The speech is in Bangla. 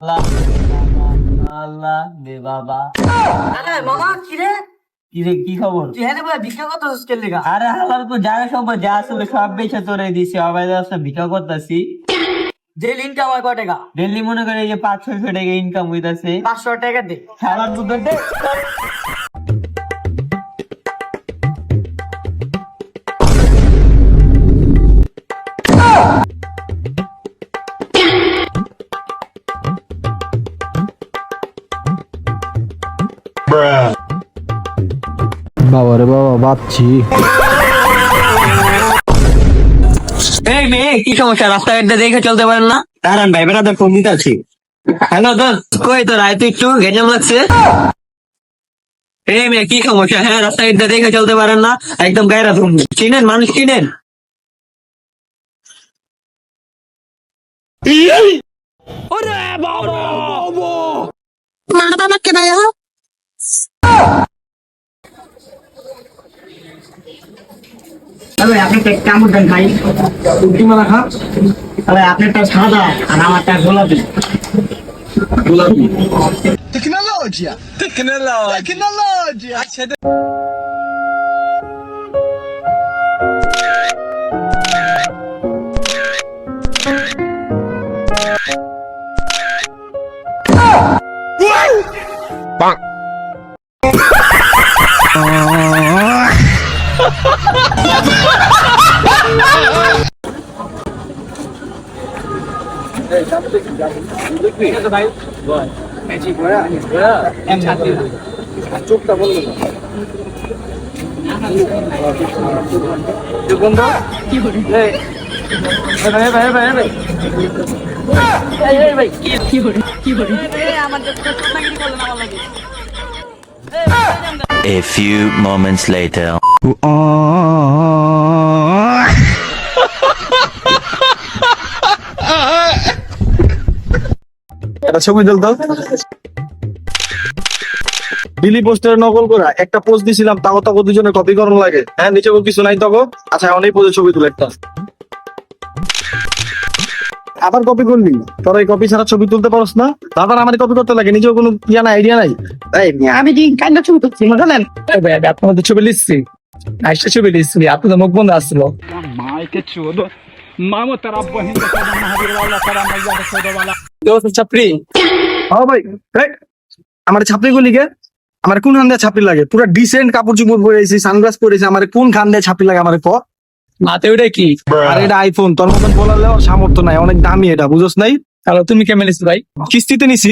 আল্লাহ আল্লাহ দে বাবা। আরে মামা কি রে? কি রে, কি খবর? তুই হ্যাঁ বলে ভিক্ষা করতেছিস কেন লেগা? আরে হালাল তো জায়গা সম্পদ যা আসলে সব বেচে তোরে দিছি, অবৈধ রাস্তা ভিক্ষা করতেছি। ডেইলি ইনকাম হয় কয় টাকা? ডেলি মনে করে এই যে 500-600 টাকা ইনকাম হইতাছে। 500 টাকা দে। হালাল তো দে। বাবা রে বাবা, বাচ্ছি। এই মেয়ে, কি সমস্যা? রাস্তাঘাটে দেখে চলতে পারেন না? দাঁড়ান ভাই, বেড়াতে ফোন দিতে আছি। হ্যালো দোস্ত, কই তোর? আয় তো একটু, গেঞ্জাম লাগছে। এই মেয়ে, কি সমস্যা? হ্যাঁ, রাস্তাঘাটে দেখে চলতে পারেন না? একদম গায়রা ফোন। চিনেন? মানুষ চিনেন? তবে আপনি একটা কামড় দেন ভাই। উল্টি মারা খা। তবে আপনারটা সাদা আর আমারটা গোলাপি। গোলাপি। চোখটা বললো না। A few moments later. একটা ছবি তুলতো। বিলি পোস্টার নকল করা একটা পোস্ট দিছিলাম, তাও তখন দুজনে কপি করানো লাগে। হ্যাঁ, নিচে কিছু নাই তখন। আচ্ছা, অনেক পোজে ছবি তুলে একটা। আবার কপি করলি? তোর এই কপি ছাড়া ছবি তুলতে পারস না? তারপর আমার কপি করতে লাগে, নিজেও কোনো ইয়া না, আইডিয়া নাই। আমি কি কাইন্ডা ছবি করছি না জানেন? আপনাদের ছবি লিখছি, আইসা ছবি লিখছি, আপনাদের মুখ বন্ধ আসছিল। চাপড়ি হ্যাঁ ভাই, আমার ছাপড়ি গুলি গে, আমার কোন খান দিয়ে ছাপড়ি লাগে? পুরো ডিসেন্ট কাপড় চুপড় পরেছি, সানগ্লাস পরেছি, আমার কোন খান দিয়ে ছাপড়ি লাগে আমার ক? মাতে ওইটা কি? আর এটা আইফোন, তোর মতন বলার সামর্থ্য নাই, অনেক দামি এটা, বুঝোস নাই? তাহলে তুমি কেমন লিখছি ভাই? কিস্তিতে নিছি।